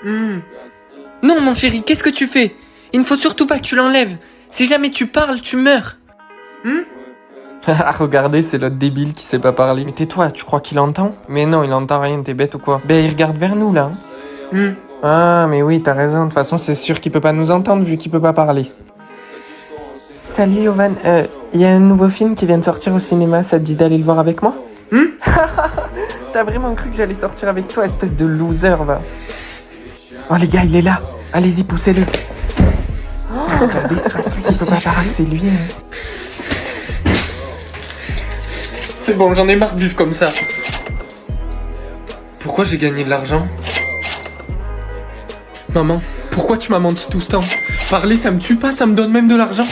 Non, mon chéri, qu'est-ce que tu fais? Il ne faut surtout pas que tu l'enlèves. Si jamais tu parles, tu meurs. Regardez, c'est l'autre débile qui sait pas parler. Mais tais-toi, tu crois qu'il entend? Mais non, il entend rien, t'es bête ou quoi? Ben, il regarde vers nous, là. Ah, mais oui, t'as raison. De toute façon, c'est sûr qu'il peut pas nous entendre vu qu'il peut pas parler. Salut, Yovan. Y a un nouveau film qui vient de sortir au cinéma. Ça te dit d'aller le voir avec moi? T'as vraiment cru que j'allais sortir avec toi, espèce de loser, va. Oh, les gars, il est là. Allez-y, poussez-le. Regardez, c'est facile, il peut pas parler, c'est lui. C'est bon, j'en ai marre de vivre comme ça. Pourquoi j'ai gagné de l'argent? Maman, pourquoi tu m'as menti tout ce temps? Parler, ça me tue pas, ça me donne même de l'argent.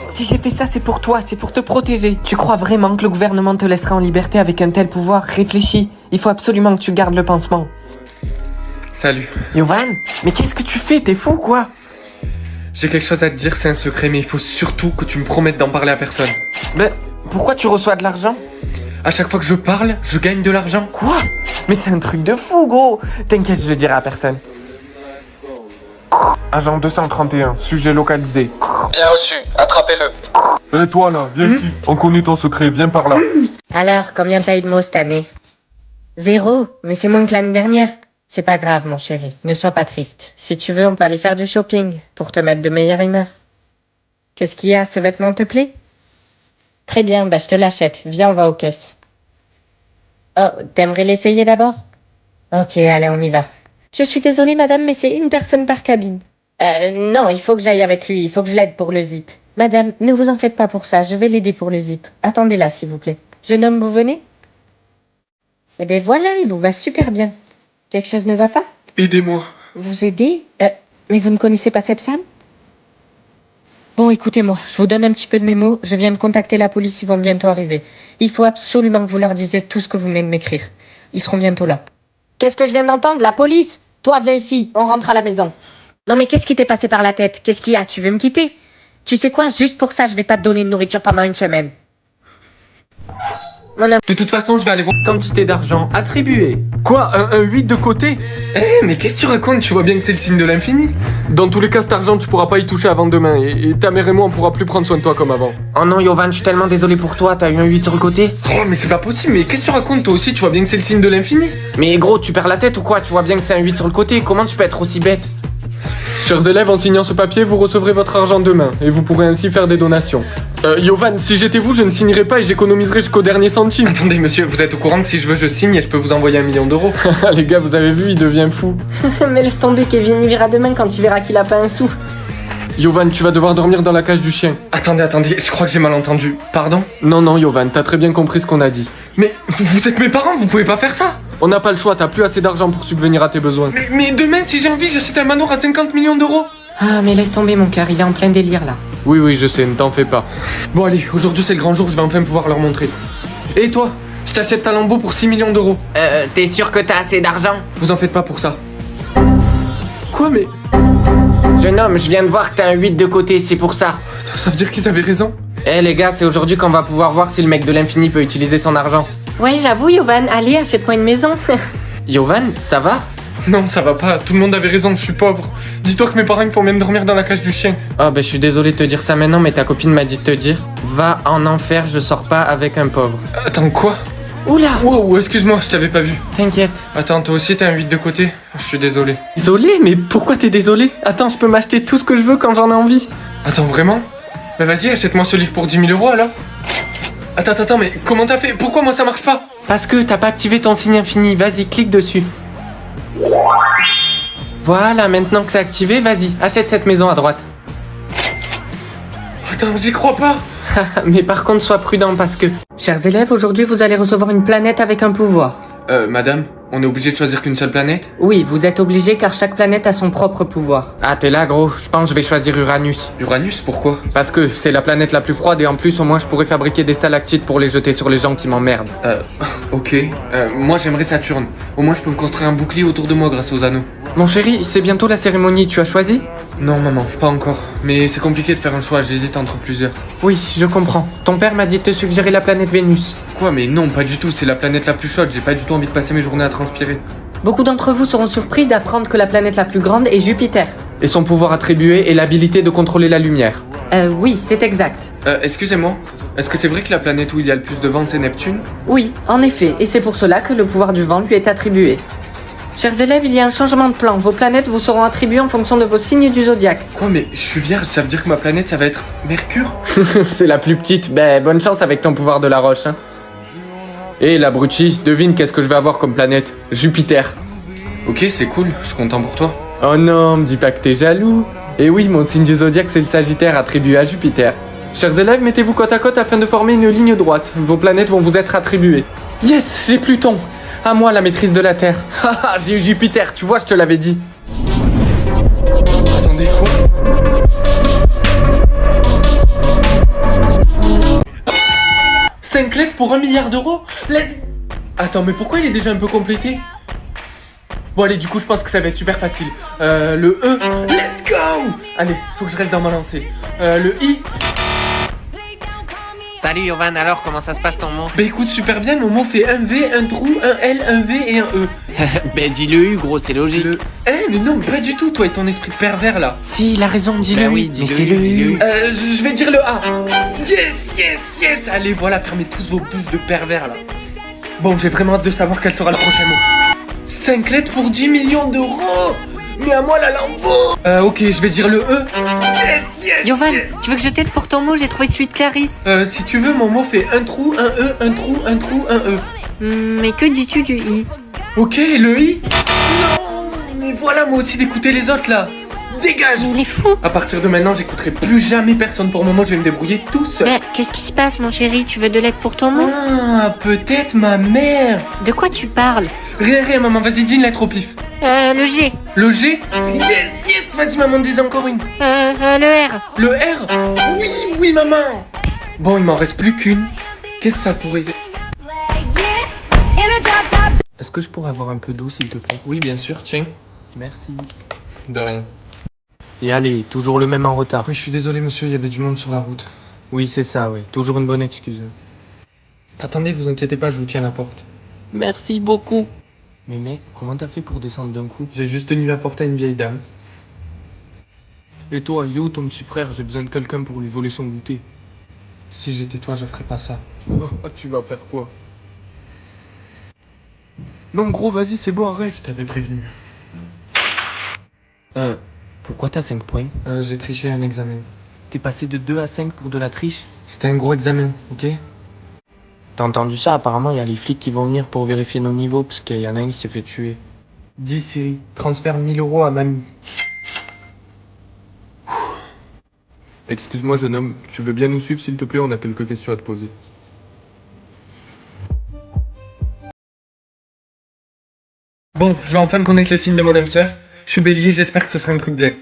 Si j'ai fait ça, c'est pour toi, c'est pour te protéger. Tu crois vraiment que le gouvernement te laissera en liberté avec un tel pouvoir? Réfléchis, il faut absolument que tu gardes le pansement. Salut. Yovan, mais qu'est-ce que tu fais? T'es fou, quoi? J'ai quelque chose à te dire, c'est un secret, mais il faut surtout que tu me promettes d'en parler à personne. Mais pourquoi tu reçois de l'argent? À chaque fois que je parle, je gagne de l'argent. Quoi? Mais c'est un truc de fou, gros. T'inquiète, je le dirai à personne. Agent 231, sujet localisé. Bien reçu, attrapez-le. Toi là, viens ici. On connaît ton secret, viens par là. Alors, combien t'as eu de mots cette année? 0, mais c'est moins que l'année dernière. C'est pas grave, mon chéri, ne sois pas triste. Si tu veux, on peut aller faire du shopping, pour te mettre de meilleure humeur. Qu'est-ce qu'il y a, ce vêtement te plaît? Très bien, bah je te l'achète, viens, on va aux caisses. Oh, t'aimerais l'essayer d'abord? Ok, allez, on y va. Je suis désolée, madame, mais c'est une personne par cabine. Non, il faut que j'aille avec lui, il faut que je l'aide pour le zip. Madame, ne vous en faites pas pour ça, je vais l'aider pour le zip. Attendez là, s'il vous plaît. Jeune homme, vous venez? Eh ben voilà, il vous va super bien. Quelque chose ne va pas? Aidez-moi. Vous aider? Mais vous ne connaissez pas cette femme? Bon, écoutez-moi, je vous donne un petit peu de mes mots. Je viens de contacter la police, ils vont bientôt arriver. Il faut absolument que vous leur disiez tout ce que vous venez de m'écrire. Ils seront bientôt là. Qu'est-ce que je viens d'entendre? La police? Toi, viens ici, on rentre à la maison. Non mais qu'est-ce qui t'est passé par la tête? Qu'est-ce qu'il y a? Tu veux me quitter? Tu sais quoi? Juste pour ça, je vais pas te donner de nourriture pendant une semaine. De toute façon, je vais aller voir quantité d'argent attribuée. Quoi? Un 8 de côté? Mais qu'est-ce que tu racontes? Tu vois bien que c'est le signe de l'infini. Dans tous les cas, cet argent, tu pourras pas y toucher avant demain. Et ta mère et moi, on pourra plus prendre soin de toi comme avant. Oh non, Yovan, je suis tellement désolé pour toi. T'as eu un 8 sur le côté? Oh, mais c'est pas possible. Mais qu'est-ce que tu racontes? Toi aussi, tu vois bien que c'est le signe de l'infini. Mais gros, tu perds la tête ou quoi? Tu vois bien que c'est un 8 sur le côté. Comment tu peux être aussi bête? Chers élèves, en signant ce papier, vous recevrez votre argent demain, et vous pourrez ainsi faire des donations. Yovan, si j'étais vous, je ne signerais pas et j'économiserais jusqu'au dernier centime. Attendez, monsieur, vous êtes au courant que si je veux, je signe et je peux vous envoyer 1 million d'euros? Les gars, vous avez vu, il devient fou. Mais laisse tomber, Kevin, il verra demain quand il verra qu'il a pas un sou. Yovan, tu vas devoir dormir dans la cage du chien. Attendez, je crois que j'ai mal entendu. Pardon? Non, Yovan, t'as très bien compris ce qu'on a dit. Mais vous êtes mes parents, vous pouvez pas faire ça? On n'a pas le choix, t'as plus assez d'argent pour subvenir à tes besoins. Mais demain, si j'ai envie, j'achète un manoir à 50 millions d'euros. Ah, mais laisse tomber, mon cœur, il est en plein délire, là. Oui, je sais, ne t'en fais pas. Bon allez, aujourd'hui c'est le grand jour, je vais enfin pouvoir leur montrer. Et toi, je t'achète ta Lambo pour 6 millions d'euros. T'es sûr que t'as assez d'argent? Vous en faites pas pour ça. Quoi, mais... Jeune homme, je viens de voir que t'as un 8 de côté, c'est pour ça. Attends, ça veut dire qu'ils avaient raison? Les gars, c'est aujourd'hui qu'on va pouvoir voir si le mec de l'infini peut utiliser son argent. Ouais, j'avoue, Yovan, allez, achète-moi une maison. Yovan, ça va? Non, ça va pas, tout le monde avait raison, je suis pauvre. Dis-toi que mes parents me font même dormir dans la cage du chien. Je suis désolé de te dire ça maintenant, mais ta copine m'a dit de te dire. Va en enfer, je sors pas avec un pauvre. Attends, quoi? Oula! Wow, excuse-moi, je t'avais pas vu. T'inquiète. Attends, toi aussi t'as un 8 de côté? Je suis désolé. Désolé? Mais pourquoi t'es désolé? Attends, je peux m'acheter tout ce que je veux quand j'en ai envie. Attends, vraiment? Bah vas-y, achète-moi ce livre pour 10 000 euros alors. Attends, mais comment t'as fait? Pourquoi moi ça marche pas? Parce que t'as pas activé ton signe infini, vas-y, clique dessus. Voilà, maintenant que c'est activé, vas-y, achète cette maison à droite. Attends, j'y crois pas. Mais par contre, sois prudent parce que... Chers élèves, aujourd'hui vous allez recevoir une planète avec un pouvoir. Madame, on est obligé de choisir qu'une seule planète? Oui, vous êtes obligé car chaque planète a son propre pouvoir. Ah, t'es là, gros. Je pense que je vais choisir Uranus. Uranus, pourquoi? Parce que c'est la planète la plus froide et en plus, au moins, je pourrais fabriquer des stalactites pour les jeter sur les gens qui m'emmerdent. Ok. Moi, j'aimerais Saturne. Au moins, je peux me construire un bouclier autour de moi grâce aux anneaux. Mon chéri, c'est bientôt la cérémonie. Tu as choisi? Non, maman, pas encore. Mais c'est compliqué de faire un choix. J'hésite entre plusieurs. Oui, je comprends. Ton père m'a dit de te suggérer la planète Vénus. Quoi? Mais non, pas du tout. C'est la planète la plus chaude. J'ai pas du tout envie de passer mes journées à transpirer. Beaucoup d'entre vous seront surpris d'apprendre que la planète la plus grande est Jupiter. Et son pouvoir attribué est l'habilité de contrôler la lumière. Oui, c'est exact. Excusez-moi, est-ce que c'est vrai que la planète où il y a le plus de vent c'est Neptune? Oui, en effet, et c'est pour cela que le pouvoir du vent lui est attribué. Chers élèves, il y a un changement de plan. Vos planètes vous seront attribuées en fonction de vos signes du zodiaque. Quoi, mais je suis vierge, ça veut dire que ma planète ça va être Mercure? C'est la plus petite, ben bonne chance avec ton pouvoir de la roche, hein. Et l'abruti, devine qu'est-ce que je vais avoir comme planète? Jupiter. Ok, c'est cool, je suis content pour toi. Oh non, me dis pas que t'es jaloux. Et oui, mon signe du zodiaque c'est le Sagittaire attribué à Jupiter. Chers élèves, mettez-vous côte à côte afin de former une ligne droite. Vos planètes vont vous être attribuées. Yes, j'ai Pluton. À moi la maîtrise de la Terre. Haha, j'ai eu Jupiter, tu vois, je te l'avais dit. Attendez, quoi? Cinq lettres pour 1 milliard d'euros? Attends, mais pourquoi il est déjà un peu complété? Bon allez, du coup je pense que ça va être super facile. Le E, let's go! Allez, faut que je reste dans ma lancée. Le I. Salut Yovan, alors comment ça se passe ton mot? Bah écoute, super bien, mon mot fait un V, un trou, un L, un V et un E. Ben dis le U gros, c'est logique. Le... mais non, pas du tout, toi et ton esprit pervers là. Si, il a raison, dis-le. Ben oui, dis-le, c'est le U. Je vais dire le A. Yes, yes, yes. Allez, voilà, fermez tous vos bouches de pervers là. Bon, j'ai vraiment hâte de savoir quel sera le prochain mot. 5 lettres pour 10 millions d'euros. Mais à moi la lambeau. Ok, je vais dire le E. Yes, yes, Yovan, yes. tu veux que je t'aide pour ton mot? J'ai trouvé celui de Clarisse. Si tu veux, mon mot fait un trou, un E, un trou, un trou, un E. Mais que dis-tu du I? Ok, le I. Non, mais voilà, moi aussi d'écouter les autres là. Dégage. Mais il est fou. À partir de maintenant, j'écouterai plus jamais personne pour le moment, je vais me débrouiller tout seul. Ben, qu'est-ce qui se passe mon chéri? Tu veux de l'aide pour ton mot? Ah, peut-être ma mère. De quoi tu parles? Rien, maman, vas-y, dis une lettre au pif. Le G. Le G. Yes, yes, vas-y, maman, dis encore une. Le R. Le R. Oui, maman. Bon, il m'en reste plus qu'une. Qu'est-ce que ça pourrait... Est-ce que je pourrais avoir un peu d'eau, s'il te plaît? Oui, bien sûr, tiens. Merci. De rien. Et allez, toujours le même en retard. Oui, je suis désolé, monsieur, il y avait du monde sur la route. Oui, c'est ça, oui. Toujours une bonne excuse. Attendez, vous inquiétez pas, je vous tiens à la porte. Merci beaucoup. Mais mec, comment t'as fait pour descendre d'un coup? J'ai juste tenu la porte à une vieille dame. Et toi, il est où ton petit frère? J'ai besoin de quelqu'un pour lui voler son goûter. Si j'étais toi, je ferais pas ça. Oh, tu vas faire quoi? Non, gros, vas-y, c'est bon, arrête. Je t'avais prévenu. Pourquoi t'as 5 points? J'ai triché un examen. T'es passé de 2 à 5 pour de la triche? C'était un gros examen, ok? T'as entendu ça? Apparemment, il y a les flics qui vont venir pour vérifier nos niveaux, parce qu'il y en a un qui s'est fait tuer. Dis Siri, transfère 1000 euros à mamie. Excuse-moi, jeune homme, tu veux bien nous suivre, s'il te plaît? On a quelques questions à te poser. Bon, je vais enfin connaître le signe de mon âme sœur. Je suis bélier, j'espère que ce sera un truc bien.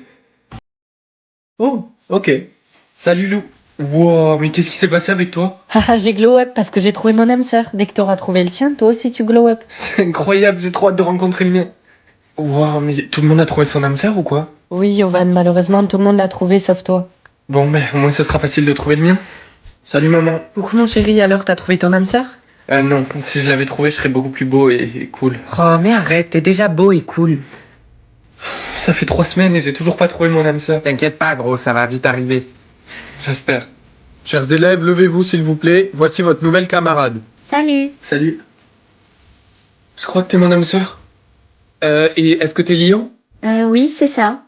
Oh, ok. Salut Lou. Wow, mais qu'est-ce qui s'est passé avec toi? Haha, j'ai glow up parce que j'ai trouvé mon âme sœur. Dès que t'auras trouvé le tien, toi aussi tu glow up. C'est incroyable, j'ai trop hâte de rencontrer le mien. Wow, mais tout le monde a trouvé son âme sœur ou quoi? Oui, Yovan, malheureusement tout le monde l'a trouvé sauf toi. Bon, ben, au moins ce sera facile de trouver le mien. Salut maman. Coucou mon chéri, alors t'as trouvé ton âme sœur? Non, si je l'avais trouvé, je serais beaucoup plus beau et cool. Oh mais arrête, t'es déjà beau et cool. Ça fait 3 semaines et j'ai toujours pas trouvé mon âme sœur. T'inquiète pas gros, ça va vite arriver. J'espère. Chers élèves, levez-vous s'il vous plaît. Voici votre nouvelle camarade. Salut. Salut. Je crois que t'es mon âme sœur. Et est-ce que t'es lion? Oui, c'est ça.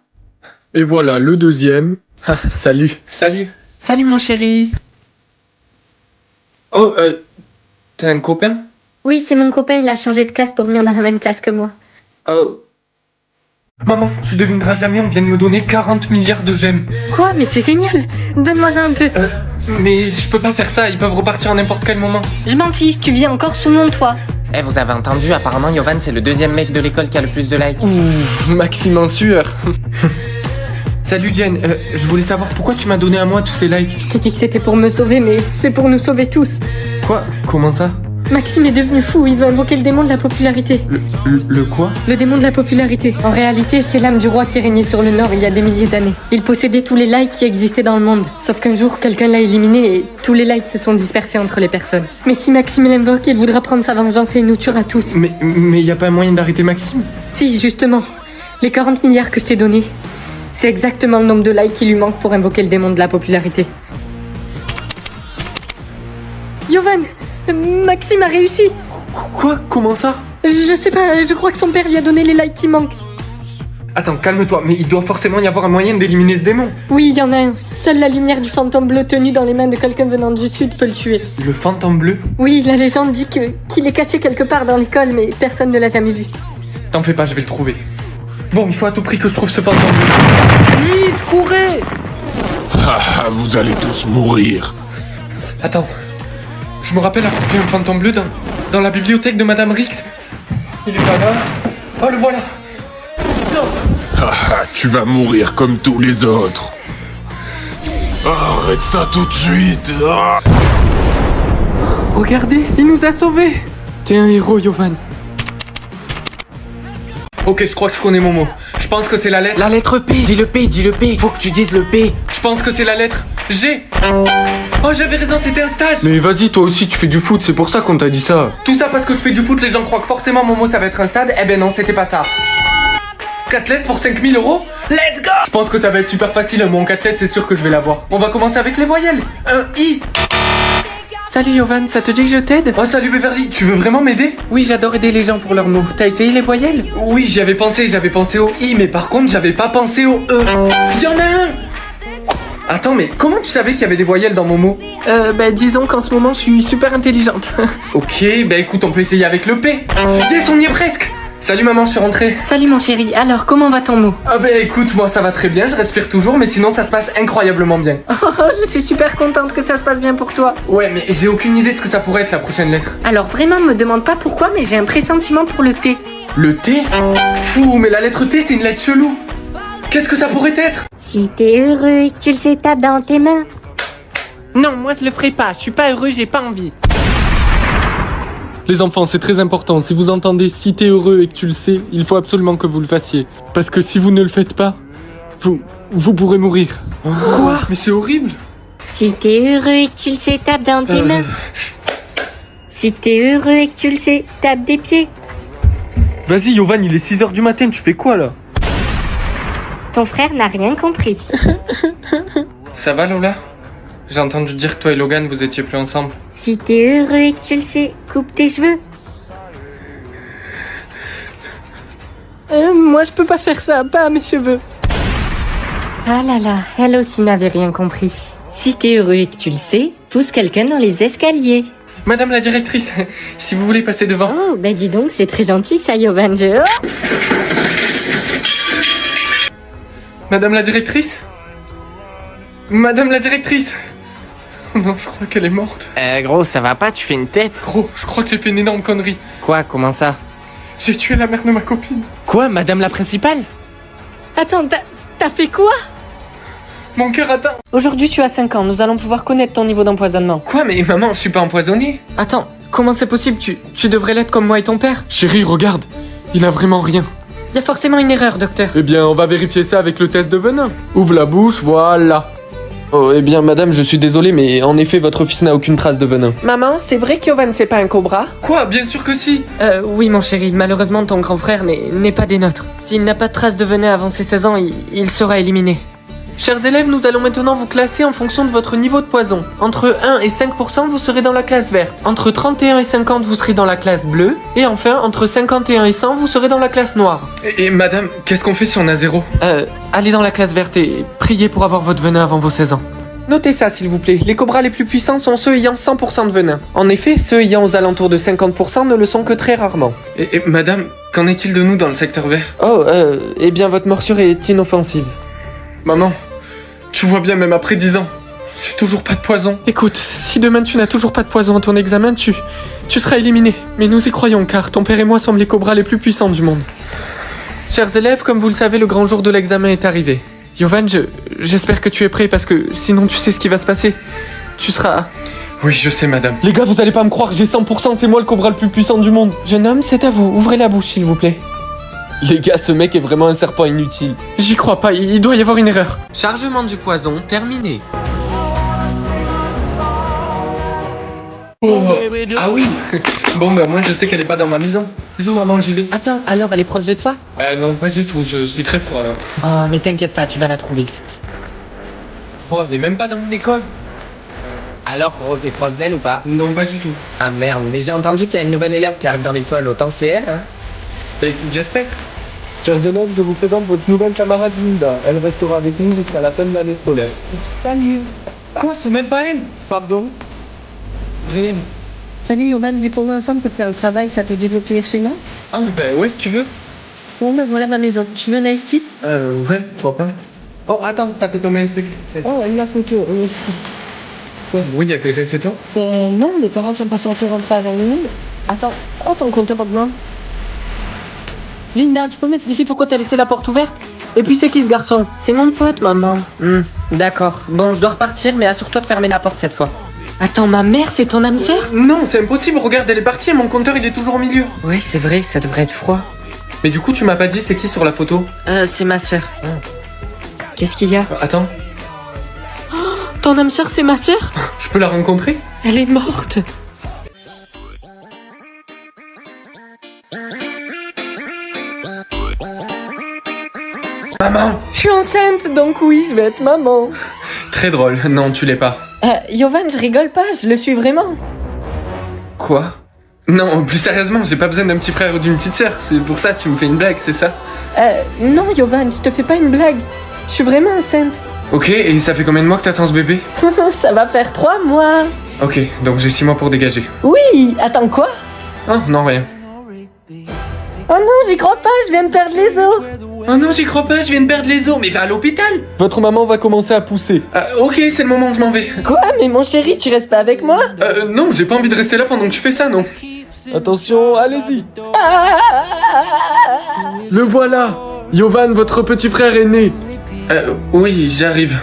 Et voilà, le deuxième. Ah, salut. Salut. Salut mon chéri. Oh, t'as un copain? Oui, c'est mon copain, il a changé de classe pour venir dans la même classe que moi. Oh. Maman, tu devineras jamais, on vient de me donner 40 milliards de gemmes. Quoi? Mais c'est génial! Donne-moi un peu. Mais je peux pas faire ça, ils peuvent repartir à n'importe quel moment. Je m'en fiche, tu viens encore sous mon toit. Eh, vous avez entendu, apparemment Yovan c'est le deuxième mec de l'école qui a le plus de likes. Ouh, Maxime en sueur. Salut Jen, je voulais savoir pourquoi tu m'as donné à moi tous ces likes. Je t'ai dit que c'était pour me sauver, mais c'est pour nous sauver tous. Quoi? Comment ça? Maxime est devenu fou, il veut invoquer le démon de la popularité. Le quoi? Le démon de la popularité. En réalité, c'est l'âme du roi qui régnait sur le Nord il y a des milliers d'années. Il possédait tous les likes qui existaient dans le monde. Sauf qu'un jour, quelqu'un l'a éliminé et tous les likes se sont dispersés entre les personnes. Mais si Maxime l'invoque, il voudra prendre sa vengeance et il nous tuera tous. Mais y a pas moyen d'arrêter Maxime? Si, justement. Les 40 milliards que je t'ai donnés, c'est exactement le nombre de likes qui lui manque pour invoquer le démon de la popularité. Yovan, Maxime a réussi. Quoi? Comment ça? Je sais pas, je crois que son père lui a donné les likes qui manquent. Attends, calme-toi, mais il doit forcément y avoir un moyen d'éliminer ce démon. Oui, il y en a un. Seule la lumière du fantôme bleu tenu dans les mains de quelqu'un venant du sud peut le tuer. Le fantôme bleu? Oui, la légende dit qu'il est caché quelque part dans l'école, mais personne ne l'a jamais vu. T'en fais pas, je vais le trouver. Bon, il faut à tout prix que je trouve ce fantôme bleu. Vite, courez! Ah, vous allez tous mourir. Attends, je me rappelle avoir vu un fantôme bleu dans la bibliothèque de Madame Rix. Il est pas là. Oh, le voilà. Stop! Ah, tu vas mourir comme tous les autres. Arrête ça tout de suite. Ah. Regardez, il nous a sauvés. T'es un héros, Yovan. Ok, je crois que je connais mon mot. Je pense que c'est la lettre... La lettre P. Dis le P. Faut que tu dises le P. Je pense que c'est la lettre G. Oh, j'avais raison, c'était un stage. Mais vas-y, toi aussi tu fais du foot, c'est pour ça qu'on t'a dit ça. Tout ça parce que je fais du foot, les gens croient que forcément mon mot ça va être un stade. Eh ben non, c'était pas ça. 4 lettres pour 5000 €? Let's go! Je pense que ça va être super facile, mon 4 lettres, c'est sûr que je vais l'avoir. On va commencer avec les voyelles. Un I. Salut Yovan, ça te dit que je t'aide? Oh, salut Beverly, tu veux vraiment m'aider? Oui, j'adore aider les gens pour leurs mots. T'as essayé les voyelles? Oui, j'avais pensé au I, mais par contre, j'avais pas pensé au E. Y'en a un! Attends, mais comment tu savais qu'il y avait des voyelles dans mon mot? Disons qu'en ce moment, je suis super intelligente. Ok, bah écoute, on peut essayer avec le P. Yes, on y est presque! Salut maman, je suis rentrée. Salut mon chéri, alors comment va ton mot? Ah bah écoute, moi ça va très bien, je respire toujours, mais sinon ça se passe incroyablement bien. Oh, je suis super contente que ça se passe bien pour toi. Ouais, mais j'ai aucune idée de ce que ça pourrait être la prochaine lettre. Alors vraiment, me demande pas pourquoi, mais j'ai un pressentiment pour le T. Le T? Fou, mais la lettre T c'est une lettre chelou. Qu'est-ce que ça pourrait être? Si t'es heureux et que tu le sais, tape dans tes mains. Non, moi je le ferai pas. Je suis pas heureux, j'ai pas envie. Les enfants, c'est très important, si vous entendez si t'es heureux et que tu le sais, il faut absolument que vous le fassiez. Parce que si vous ne le faites pas, vous pourrez mourir. Quoi? Mais c'est horrible. Si t'es heureux et que tu le sais, tape dans tes mains. Si t'es heureux et que tu le sais, tape des pieds. Vas-y Yovan, il est 6h du matin, tu fais quoi là? Ton frère n'a rien compris. Ça va Lola? J'ai entendu dire que toi et Logan vous étiez plus ensemble. Si t'es heureux et que tu le sais, coupe tes cheveux. Moi je peux pas faire ça, pas à mes cheveux. Ah là là, elle aussi n'avait rien compris. Si t'es heureux et que tu le sais, pousse quelqu'un dans les escaliers. Madame la directrice, si vous voulez passer devant. Oh, bah dis donc, c'est très gentil ça, Yovan. Madame la directrice? Madame la directrice? Oh non, je crois qu'elle est morte. Gros, ça va pas, tu fais une tête. Gros, je crois que j'ai fait une énorme connerie. Quoi, comment ça? J'ai tué la mère de ma copine. Quoi, madame la principale? Attends, t'as fait quoi? Mon cœur atteint. Aujourd'hui tu as 5 ans, nous allons pouvoir connaître ton niveau d'empoisonnement. Quoi, mais maman, je suis pas empoisonné. Attends, comment c'est possible? Tu devrais l'être comme moi et ton père. Chérie, regarde, il a vraiment rien. Y a forcément une erreur, docteur. Eh bien, on va vérifier ça avec le test de venin. Ouvre la bouche, voilà. Oh, eh bien, madame, je suis désolé, mais en effet, votre fils n'a aucune trace de venin. Maman, c'est vrai que Yovan c'est pas un cobra? Quoi? Bien sûr que si. Oui mon chéri, malheureusement ton grand frère n'est pas des nôtres. S'il n'a pas de trace de venin avant ses 16 ans, il sera éliminé. Chers élèves, nous allons maintenant vous classer en fonction de votre niveau de poison. Entre 1 et 5%, vous serez dans la classe verte. Entre 31 et 50, vous serez dans la classe bleue. Et enfin, entre 51 et 100, vous serez dans la classe noire. Et madame, qu'est-ce qu'on fait si on a 0? Allez dans la classe verte et priez pour avoir votre venin avant vos 16 ans. Notez ça s'il vous plaît, les cobras les plus puissants sont ceux ayant 100% de venin. En effet, ceux ayant aux alentours de 50% ne le sont que très rarement. Et madame, qu'en est-il de nous dans le secteur vert? Oh, eh bien votre morsure est inoffensive. Maman, tu vois bien, même après 10 ans, j'ai toujours pas de poison. Écoute, si demain tu n'as toujours pas de poison à ton examen, tu seras éliminé. Mais nous y croyons, car ton père et moi sommes les cobras les plus puissants du monde. Chers élèves, comme vous le savez, le grand jour de l'examen est arrivé. Yovan, j'espère que tu es prêt parce que sinon tu sais ce qui va se passer. Tu seras... Oui, je sais, madame. Les gars, vous allez pas me croire, j'ai 100%, c'est moi le cobra le plus puissant du monde. Jeune homme, c'est à vous. Ouvrez la bouche, s'il vous plaît. Les gars, ce mec est vraiment un serpent inutile. J'y crois pas, il doit y avoir une erreur. Chargement du poison terminé. Ah oui. Bon, bah moi, je sais qu'elle est pas dans ma maison. Bisous, maman, j'y vais. Attends, alors elle est proche de toi? Non, pas du tout, je suis très froid, là. Oh, mais t'inquiète pas, tu vas la trouver. Oh, elle est même pas dans mon école. Alors, Rose est proche d'elle ou pas? Non, pas du tout. Ah merde, mais j'ai entendu qu'il y a une nouvelle élève qui arrive dans l'école, autant c'est elle, hein? J'espère. Chers élèves, je vous présente votre nouvelle camarade Linda. Elle restera avec nous jusqu'à la fin de l'année scolaire. Salut. Quoi, c'est même pas elle? Pardon? Rien. Salut Yovan, vu qu'on est ensemble pour faire le travail, ça te dit de venir chez moi? Ah, ben ouais, si tu veux. Bon, ben voilà ma maison. Tu veux un iced tea? Ouais, pourquoi pas. Oh, attends, t'as fait ton truc. Oh, une photo, merci. Oui, il y a quelqu'un chez toi. Non, mes parents sont pas censés rentrer avant nous. Attends, oh, ton compteur maintenant. Linda, tu peux m'expliquer pourquoi t'as laissé la porte ouverte? Et puis c'est qui ce garçon? C'est mon pote, maman. D'accord. Bon, je dois repartir, mais assure-toi de fermer la porte cette fois. Attends, ma mère, c'est ton âme sœur? Non, c'est impossible, regarde, elle est partie et mon compteur il est toujours au milieu. Ouais, c'est vrai, ça devrait être froid. Mais du coup, tu m'as pas dit c'est qui sur la photo? C'est ma sœur. Qu'est-ce qu'il y a? Attends, Ton âme sœur, c'est ma sœur? je peux la rencontrer? Elle est morte. Maman! Je suis enceinte, donc oui, je vais être maman. Très drôle, non, tu l'es pas. Yovan, je rigole pas, je le suis vraiment. Quoi? Non, plus sérieusement, j'ai pas besoin d'un petit frère ou d'une petite sœur, c'est pour ça tu me fais une blague, c'est ça? Non, Yovan, je te fais pas une blague. Je suis vraiment enceinte. Ok, et ça fait combien de mois que t'attends ce bébé? Ça va faire 3 mois. Ok, donc j'ai 6 mois pour dégager. Oui, attends quoi? Oh, non, rien. Oh non, j'y crois pas, je viens de perdre les os. Oh non, j'y crois pas, je viens de perdre les os, mais va à l'hôpital! Votre maman va commencer à pousser. Ok, c'est le moment où je m'en vais. Quoi? Mais mon chéri, tu restes pas avec moi? Non, j'ai pas envie de rester là pendant que tu fais ça, non. Attention, allez-y. Le voilà. Yovan, votre petit frère est né. Oui, j'arrive.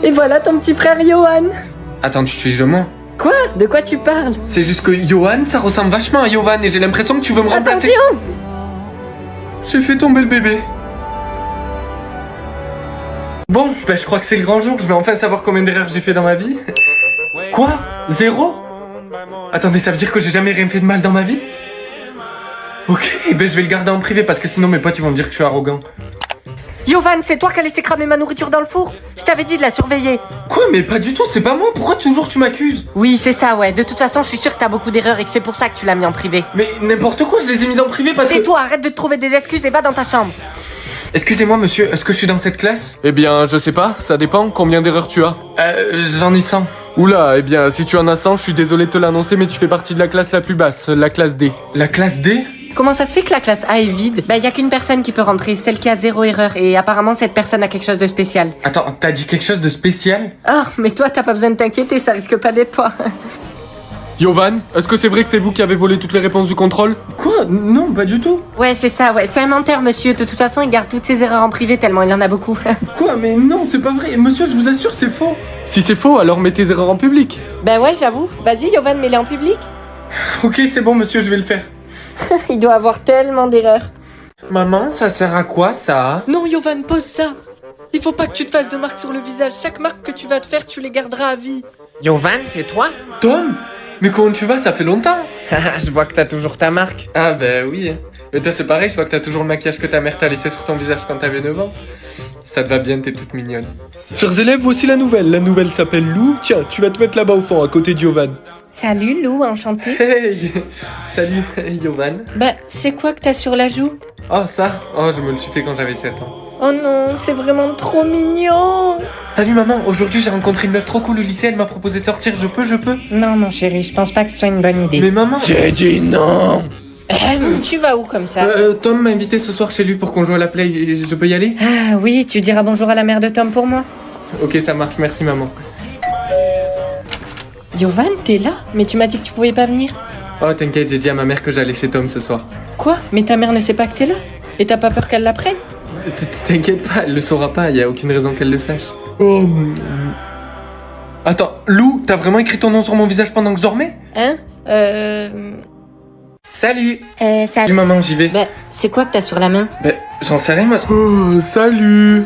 Et voilà ton petit frère Johan. Attends, tu te fiches de moi? Quoi? De quoi tu parles? C'est juste que Johan, ça ressemble vachement à Yovan et j'ai l'impression que tu veux me remplacer. Attention! J'ai fait tomber le bébé. Bon, bah je crois que c'est le grand jour, je vais enfin savoir combien d'erreurs j'ai fait dans ma vie. Quoi? 0? Attendez, ça veut dire que j'ai jamais rien fait de mal dans ma vie? Ok, ben je vais le garder en privé parce que sinon mes potes ils vont me dire que je suis arrogant. Yovan, c'est toi qui as laissé cramer ma nourriture dans le four? Je t'avais dit de la surveiller. Quoi? Mais pas du tout, c'est pas moi, pourquoi toujours tu m'accuses? Oui, c'est ça, ouais. De toute façon, je suis sûre que t'as beaucoup d'erreurs et que c'est pour ça que tu l'as mis en privé. Mais n'importe quoi, je les ai mis en privé parce que... Et toi, arrête de te trouver des excuses et va dans ta chambre. Excusez-moi monsieur, est-ce que je suis dans cette classe? Eh bien, je sais pas, ça dépend. Combien d'erreurs tu as? J'en ai 100. Oula, eh bien, si tu en as 100, je suis désolé de te l'annoncer, mais tu fais partie de la classe la plus basse, la classe D. La classe D? Comment ça se fait que la classe A est vide? Bah, y a qu'une personne qui peut rentrer, celle qui a 0 erreur. Et apparemment, cette personne a quelque chose de spécial. Attends, t'as dit quelque chose de spécial? Ah, mais toi, t'as pas besoin de t'inquiéter, ça risque pas d'être toi. Yovan, est-ce que c'est vrai que c'est vous qui avez volé toutes les réponses du contrôle? Quoi? Non, pas du tout. Ouais, c'est ça, ouais. C'est un menteur, monsieur. De toute façon, il garde toutes ses erreurs en privé tellement il en a beaucoup. Quoi? Mais non, c'est pas vrai. Monsieur, je vous assure, c'est faux. Si c'est faux, alors mets tes erreurs en public. Bah ouais, j'avoue. Vas-y, Yovan, mets-les en public. Ok, c'est bon, monsieur, je vais le faire. Il doit avoir tellement d'erreurs. Maman, ça sert à quoi, ça? Non, Yovan, pose ça. Il faut pas que tu te fasses de marques sur le visage. Chaque marque que tu vas te faire, tu les garderas à vie. Yovan, c'est toi? Tom? Mais comment tu vas? Ça fait longtemps. Je vois que t'as toujours ta marque. Ah bah oui. Mais toi, c'est pareil, je vois que t'as toujours le maquillage que ta mère t'a laissé sur ton visage quand t'avais 9 ans. Ça te va bien, t'es toute mignonne. Chers élèves, voici la nouvelle. La nouvelle s'appelle Lou. Tiens, tu vas te mettre là-bas au fond, à côté de Yovan. Salut Lou, enchanté. Hey! Salut, Yovan. Bah, c'est quoi que t'as sur la joue? Oh, ça? Oh, je me le suis fait quand j'avais 7 ans. Oh non, c'est vraiment trop mignon. Salut maman, aujourd'hui j'ai rencontré une meuf trop cool au lycée, elle m'a proposé de sortir, je peux? Non, mon chéri, je pense pas que ce soit une bonne idée. Mais maman... J'ai dit non. Tu vas où comme ça? Tom m'a invité ce soir chez lui pour qu'on joue à la play, je peux y aller? Ah oui, tu diras bonjour à la mère de Tom pour moi. Ok, ça marche, merci maman. Yovan, t'es là? Mais tu m'as dit que tu pouvais pas venir. Oh t'inquiète, j'ai dit à ma mère que j'allais chez Tom ce soir. Quoi? Mais ta mère ne sait pas que t'es là? Et t'as pas peur qu'elle l'apprenne? T'inquiète pas, elle le saura pas, y a aucune raison qu'elle le sache. Oh. Attends, Lou, t'as vraiment écrit ton nom sur mon visage pendant que je dormais? Hein Salut! ça... Salut maman, j'y vais. Bah, c'est quoi que t'as sur la main? Ben, j'en sais rien moi. Oh, salut.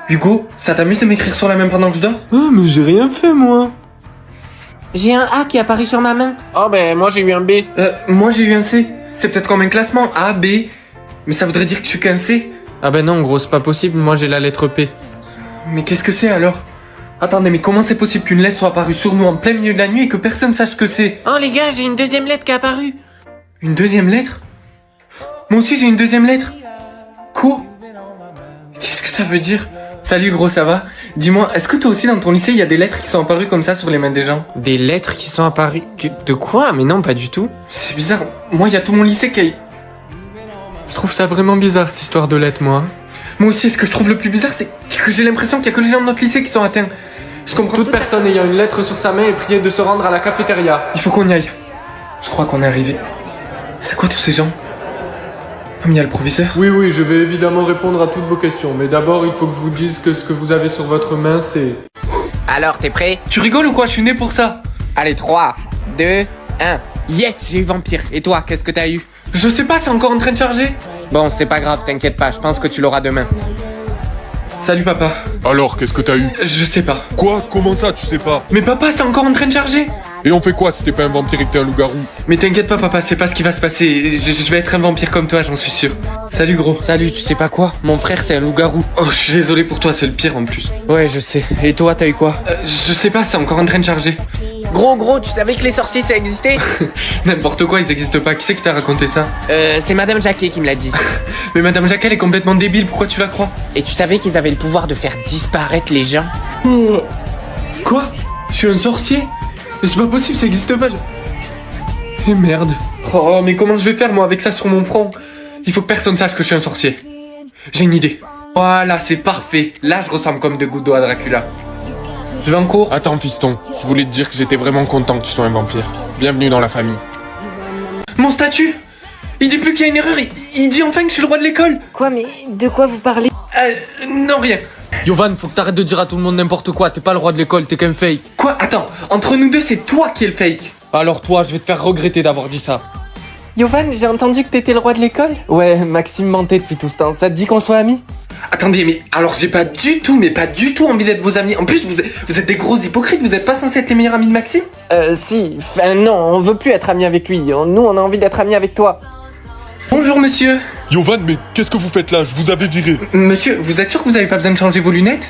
Hugo, ça t'amuse de m'écrire sur la main pendant que je dors? Oh, mais j'ai rien fait, moi. J'ai un A qui est apparu sur ma main. Oh ben moi j'ai eu un B. Moi j'ai eu un C. C'est peut-être comme un classement, A, B. Mais ça voudrait dire que je suis qu'un C. Ah ben non gros, c'est pas possible, moi j'ai la lettre P. Mais qu'est-ce que c'est alors? Attendez, mais comment c'est possible qu'une lettre soit apparue sur nous en plein milieu de la nuit et que personne sache ce que c'est? Oh les gars, j'ai une deuxième lettre qui est apparue. Une deuxième lettre? Moi aussi j'ai une deuxième lettre. Quoi? Qu'est-ce que ça veut dire? Salut gros, ça va? Dis-moi, est-ce que toi aussi dans ton lycée il y a des lettres qui sont apparues comme ça sur les mains des gens? Des lettres qui sont apparues. De quoi? Mais non, pas du tout. C'est bizarre, moi il y a tout mon lycée qui... Je trouve ça vraiment bizarre cette histoire de lettres moi. Moi aussi, ce que je trouve le plus bizarre, c'est que j'ai l'impression qu'il y a que les gens de notre lycée qui sont atteints. Je comprends. Toute personne ayant une lettre sur sa main est priée de se rendre à la cafétéria. Il faut qu'on y aille. Je crois qu'on est arrivé. C'est quoi tous ces gens? Ah, mais il y a le proviseur. Oui, je vais évidemment répondre à toutes vos questions, mais d'abord, il faut que je vous dise que ce que vous avez sur votre main, c'est... Alors, t'es prêt? Tu rigoles ou quoi? Je suis né pour ça. Allez, 3, 2, 1. Yes, j'ai eu vampire. Et toi, qu'est-ce que t'as eu? Je sais pas, c'est encore en train de charger. Bon, c'est pas grave, t'inquiète pas, je pense que tu l'auras demain. Salut papa. Alors, qu'est-ce que t'as eu? Je sais pas. Quoi? Comment ça, tu sais pas? Mais papa, c'est encore en train de charger. Et on fait quoi si t'es pas un vampire et que t'es un loup-garou? Mais t'inquiète pas papa, c'est pas ce qui va se passer. Je vais être un vampire comme toi, j'en suis sûr. Salut gros. Salut, tu sais pas quoi? Mon frère, c'est un loup-garou. Oh, je suis désolé pour toi, c'est le pire en plus. Ouais, je sais. Et toi, t'as eu quoi? Je sais pas, c'est encore en train de charger. Gros, tu savais que les sorciers, ça existait? N'importe quoi, ils existent pas. Qui c'est qui t'a raconté ça? C'est Madame Jacquet qui me l'a dit. Mais Madame Jacquet, elle est complètement débile, pourquoi tu la crois? Et tu savais qu'ils avaient le pouvoir de faire disparaître les gens? Quoi? Je suis un sorcier? Mais c'est pas possible, ça existe pas. Et merde. Oh, mais comment je vais faire moi avec ça sur mon front? Il faut que personne sache que je suis un sorcier. J'ai une idée. Voilà, c'est parfait. Là, je ressemble comme deux gouttes d'eau à Dracula. Je vais en cours. Attends, fiston, je voulais te dire que j'étais vraiment content que tu sois un vampire. Bienvenue dans la famille. Mon statut! Il dit plus qu'il y a une erreur, il dit enfin que je suis le roi de l'école. Quoi, mais de quoi vous parlez? Non, rien. Yovan, faut que t'arrêtes de dire à tout le monde n'importe quoi, t'es pas le roi de l'école, t'es qu'un fake. Quoi? Attends, entre nous deux, c'est toi qui es le fake. Alors toi, je vais te faire regretter d'avoir dit ça. Yovan, j'ai entendu que t'étais le roi de l'école. Ouais, Maxime mentait depuis tout ce temps, ça te dit qu'on soit amis? Attendez, mais alors j'ai pas du tout envie d'être vos amis. En plus, vous êtes des gros hypocrites, vous êtes pas censés être les meilleurs amis de Maxime? Si, enfin non, on veut plus être amis avec lui. Nous, on a envie d'être amis avec toi. Bonjour monsieur. Yovan, mais qu'est-ce que vous faites là? Je vous avais viré. Monsieur, vous êtes sûr que vous avez pas besoin de changer vos lunettes?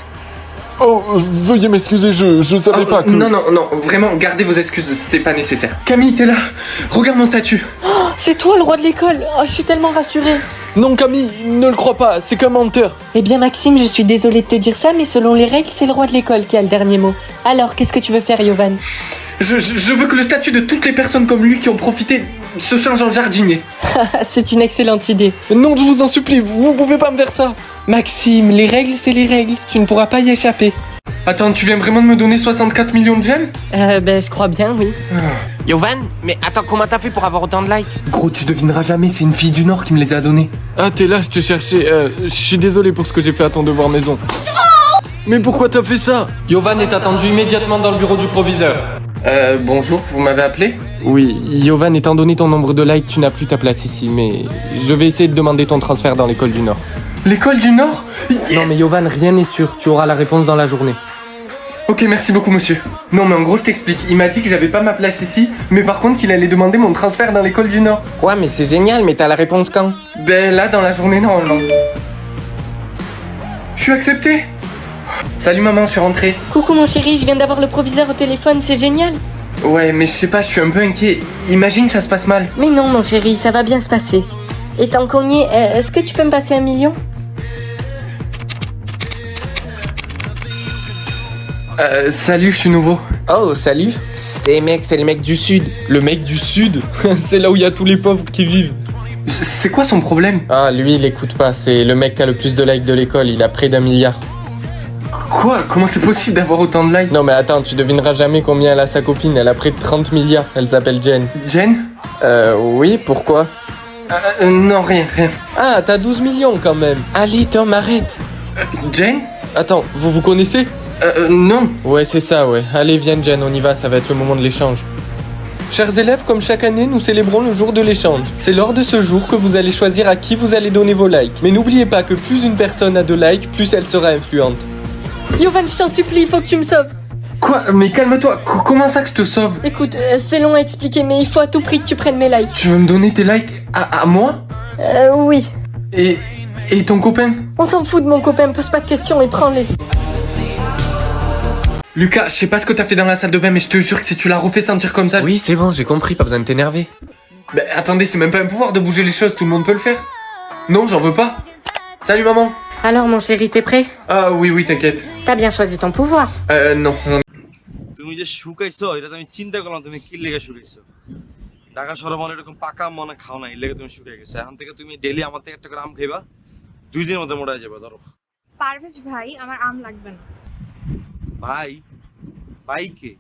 Oh, veuillez m'excuser, je savais pas que... Non, vraiment, gardez vos excuses, c'est pas nécessaire. Camille, t'es là. Regarde mon statut. C'est toi le roi de l'école. Oh, je suis tellement rassurée. Non, Camille, ne le crois pas, c'est qu'un menteur. Eh bien Maxime, je suis désolée de te dire ça, mais selon les règles, c'est le roi de l'école qui a le dernier mot. Alors, qu'est-ce que tu veux faire, Yovan? Je veux que le statut de toutes les personnes comme lui qui ont profité se change en jardinier. C'est une excellente idée. Non, je vous en supplie, vous pouvez pas me faire ça. Maxime, les règles, c'est les règles. Tu ne pourras pas y échapper. Attends, tu viens vraiment de me donner 64 millions de gemmes? Je crois bien, oui. Yovan, mais attends, comment t'as fait pour avoir autant de likes? Gros, tu devineras jamais, c'est une fille du Nord qui me les a donnés. Ah, t'es là, je te cherchais. Je suis désolé pour ce que j'ai fait à ton devoir maison. Mais pourquoi t'as fait ça? Yovan est attendu immédiatement dans le bureau du proviseur. Bonjour, vous m'avez appelé? Oui, Yovan, étant donné ton nombre de likes, tu n'as plus ta place ici, mais je vais essayer de demander ton transfert dans l'école du Nord. L'école du Nord? Non mais Yovan, rien n'est sûr, tu auras la réponse dans la journée. Ok, merci beaucoup monsieur. Non mais en gros je t'explique, il m'a dit que j'avais pas ma place ici, mais par contre qu'il allait demander mon transfert dans l'école du Nord. Ouais, mais c'est génial, mais t'as la réponse quand? Ben là dans la journée normalement. Je suis accepté. Salut maman, je suis rentré. Coucou mon chéri, je viens d'avoir le proviseur au téléphone, c'est génial. Ouais mais je sais pas, je suis un peu inquiet. Imagine ça se passe mal. Mais non mon chéri, ça va bien se passer. Et tant qu'on y est, est-ce que tu peux me passer 1 million? Salut, je suis nouveau. Oh, salut. Psst, mec, c'est le mec du Sud. Le mec du Sud? C'est là où il y a tous les pauvres qui vivent. C'est quoi son problème? Ah, lui, il écoute pas. C'est le mec qui a le plus de likes de l'école. Il a près d'1 milliard. Quoi? Comment c'est possible d'avoir autant de likes? Non, mais attends, tu devineras jamais combien elle a sa copine. Elle a près de 30 milliards. Elle s'appelle Jen. Jen? Oui, pourquoi? Non, rien. Ah, t'as 12 millions quand même. Allez, Tom, arrête. Jen? Attends, vous vous connaissez? Non. Ouais, c'est ça, ouais. Allez, viens, Jen, on y va, ça va être le moment de l'échange. Chers élèves, comme chaque année, nous célébrons le jour de l'échange. C'est lors de ce jour que vous allez choisir à qui vous allez donner vos likes. Mais n'oubliez pas que plus une personne a de likes, plus elle sera influente. Yovan, je t'en supplie, il faut que tu me sauves. Quoi? Mais calme-toi, comment ça que je te sauve? Écoute, c'est long à expliquer, mais il faut à tout prix que tu prennes mes likes. Tu veux me donner tes likes à moi? Oui. Et ton copain? On s'en fout de mon copain, me pose pas de questions et prends-les. Lucas, je sais pas ce que t'as fait dans la salle de bain, mais je te jure que si tu l'as refait sentir comme ça... Oui, c'est bon, j'ai compris, pas besoin de t'énerver. Ben attendez, c'est même pas un pouvoir de bouger les choses, tout le monde peut le faire. Non, j'en veux pas. Salut maman. Alors mon chéri, t'es prêt? Ah oui, t'inquiète. T'as bien choisi ton pouvoir. Non, তুমি যে শুকাইছো এটা তো আমি চিন্তা করলাম তুমি কি লেগে শুকাইছো ঢাকা শহরে মনে এরকম পাকা মনে খাও না এই লেগে তুমি শুকাই গেছো এখন থেকে তুমি ডেইলি আমার থেকে একটা করে আম খাইবা 2 দিনের মধ্যে মোটা হয়ে যাবে ধরো পারভেজ ভাই আমার আম লাগবে না ভাই ভাই কে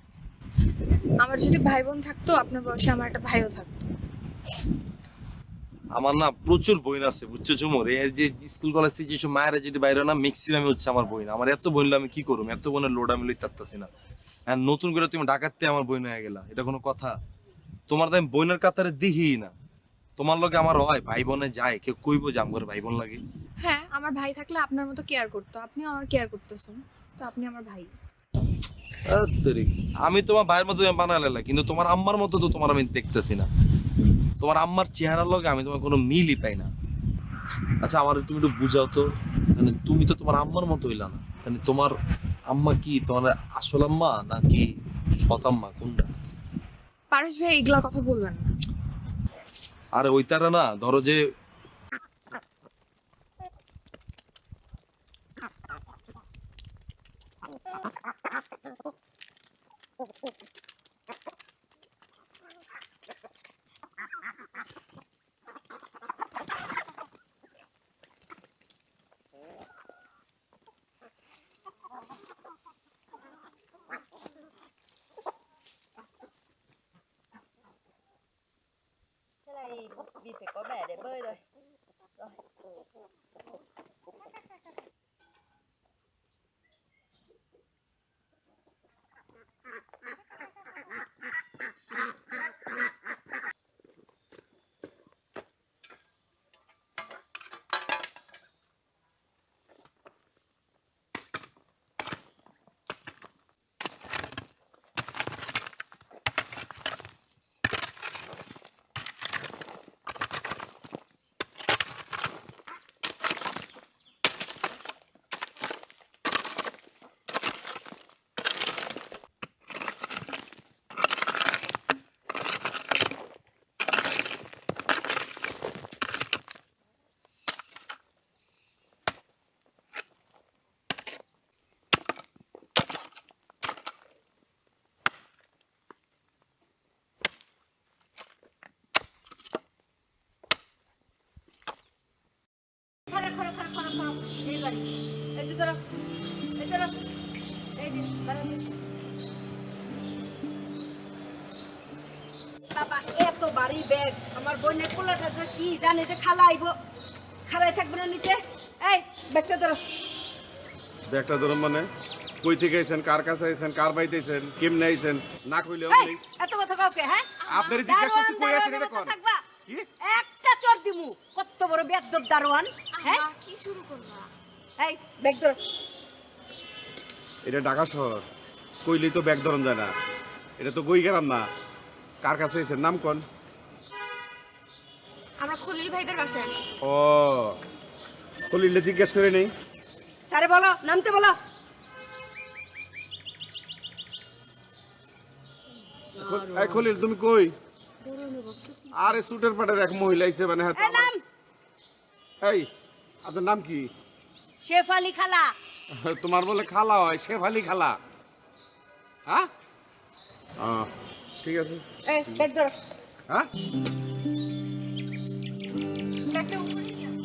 আমার যদি ভাই বোন থাকতো আপনার বয়সে আমার একটা ভাইও থাকতো আমার না প্রচুর বোন আছে বুঝছো ঝুমুর এই যে স্কুল কলেজ থেকে যেসব মায়েরা যদি বাইরে না ম্যাক্সিমাম হচ্ছে আমার বোন আমার এত বোন আমি কি করব এত বোনের লোড আমি লই চাচ্তাছি না আর নতুন করে তুমি ঢাকাতে আমার বোন হয়ে গেলা এটা কোনো কথা তোমার তো আমি বোনের কাতারে দিহি না তোমার লগে আমার হয় ভাই বোনে যায় কেউ কইবো যে আমার ভাই বোন লাগে হ্যাঁ আমার ভাই থাকলে আপনার মতো কেয়ার করতো আপনিও আমার কেয়ার করতেছেন তো আপনি আমার ভাই আমি তোমার ভাইয়ের মতো বানালে কিন্তু তোমার আম্মার মতো তো তোমার আমি দেখতেছি না তোমার আম্মার চেহারার লগে আমি তোমার কোনো মিলই পাই না আচ্ছা আমার তুমি একটু বুঝাও তো মানে তুমি তো তোমার আম্মার মতো হইলা না মানে তোমার আম্মা কি তোমার আসল আম্মা নাকি সৎ আম্মা কোনটা পারভেজ ভাই এগুলা কথা বলবেন না আরে ওই তারা না ধরো যে Vì phải có bể để bơi rồi. বাবা এত ভারী ব্যাগ আমার বোনের পোলাটা যে কি জানে যে খালা আইবো খালাই থাকবে না নিচে এই ব্যাগটা ধরো মানে কই থেকে আইছেন কার কাছে আইছেন কার বাইতে আইছেন কেমনে আইছেন না কইলেও নেই এত কথা কাউকে হ্যাঁ আপনারে জিজ্ঞাসা করতে কই আছেন এটা কোন থাকবা কি একটা চড় দিমু কত বড় বেয়াদব দারোয়ান হ্যাঁ কি শুরু করবা এই ব্যাগ ধরো এটা ঢাকা শহর কইলেই তো ব্যাগ ধরন যায় না এটা তো গই গেলাম না কার কাছে আইছেন নাম কোন আমরা খলিল ভাইদের বাসায় আসছি ও কলিলে জিজ্ঞেস করে নেই আরে বলো নামতে বলো এই খলিল তুমি কই আরে সুটের পাটের এক মহিলা আইছে মানে এই নাম এই আপনার নাম কি শেফালি খালা তোমার বলে খালা হয় শেফালি খালা হ্যাঁ ঠিক আছে এই ব্যাগ ধরো হ্যাঁ ব্যাগটা উপরে নিয়ে আসো।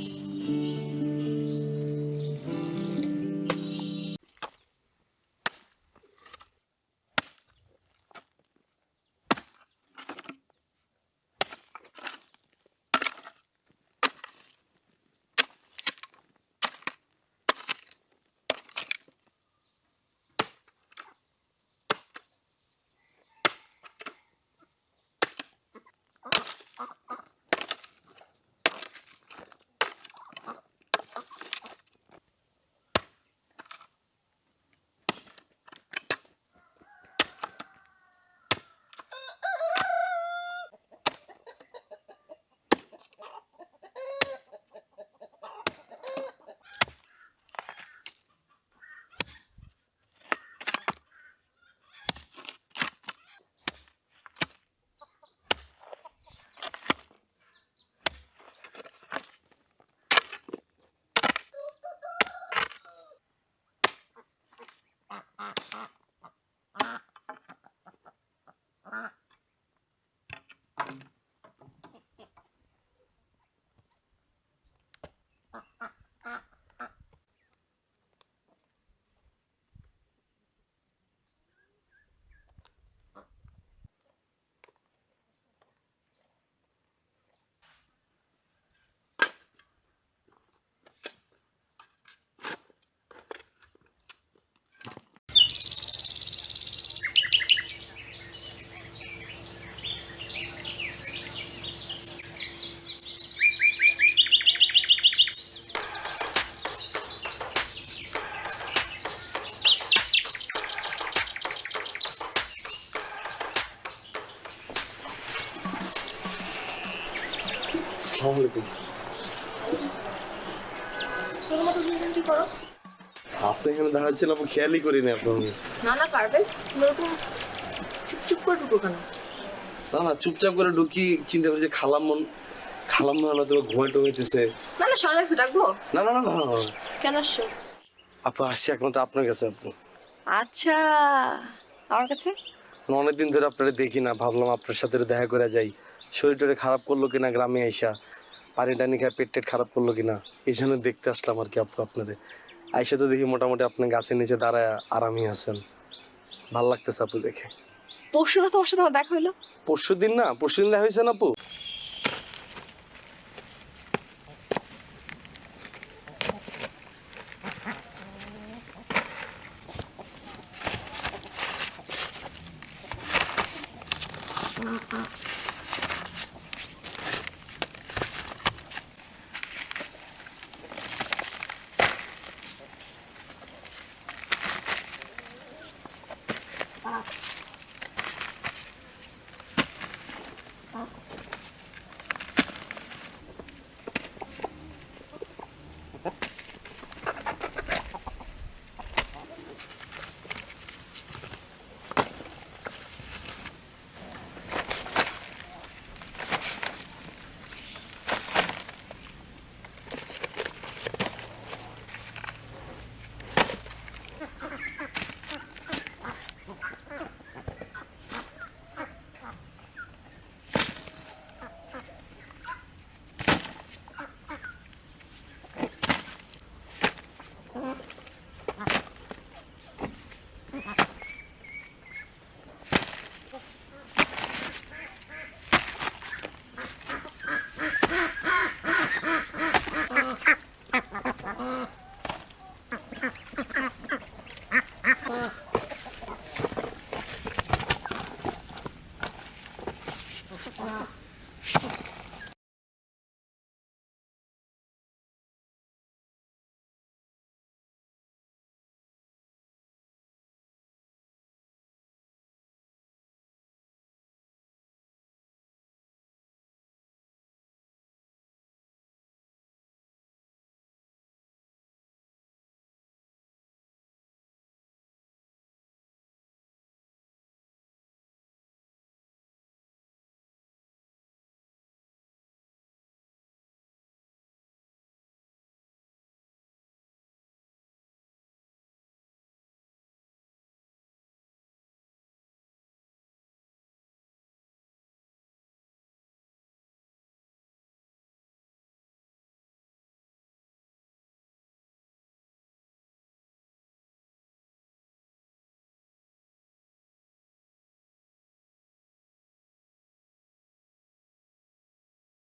আসসালামু আলাইকুম। কি করো? আপনি এখানে দাঁড়াচ্ছেন, আমি খেয়ালই করিনি আপনার। না না পারবেশ, তুমি এরকম চুপ করে ঢুকো কেন? না না, চুপচাপ করে ঢুকি, চিন্তা করি যে খালাম্মন না তোমার ঘুমাই টুমাইতেছে। না না সবাই একটু ডাকবো। না না না না না। কেন আসছো? আপু আসছি একমাত্র আপনার কাছে। আপু আচ্ছা, আমার কাছে অনেকদিন ধরে আপনারা দেখি না, ভাবলাম আপনার সাথে একটু দেখা করে যাই। শরীর টরে খারাপ করলো কিনা গ্রামে আইসা, পানি টানি খায় পেট টেট খারাপ করলো কিনা, এই জন্য দেখতে আসলাম আর কি। আপু আপনাদের আইসা তো দেখি মোটামুটি আপনি গাছের নিচে দাঁড়ায় আরামই আছেন, ভাল লাগতেছে আপু দেখে। পরশু না তোমার সাথে আমার দেখা হইলো? পরশুদিন না, পরশুদিন দেখা হয়েছে না আপু?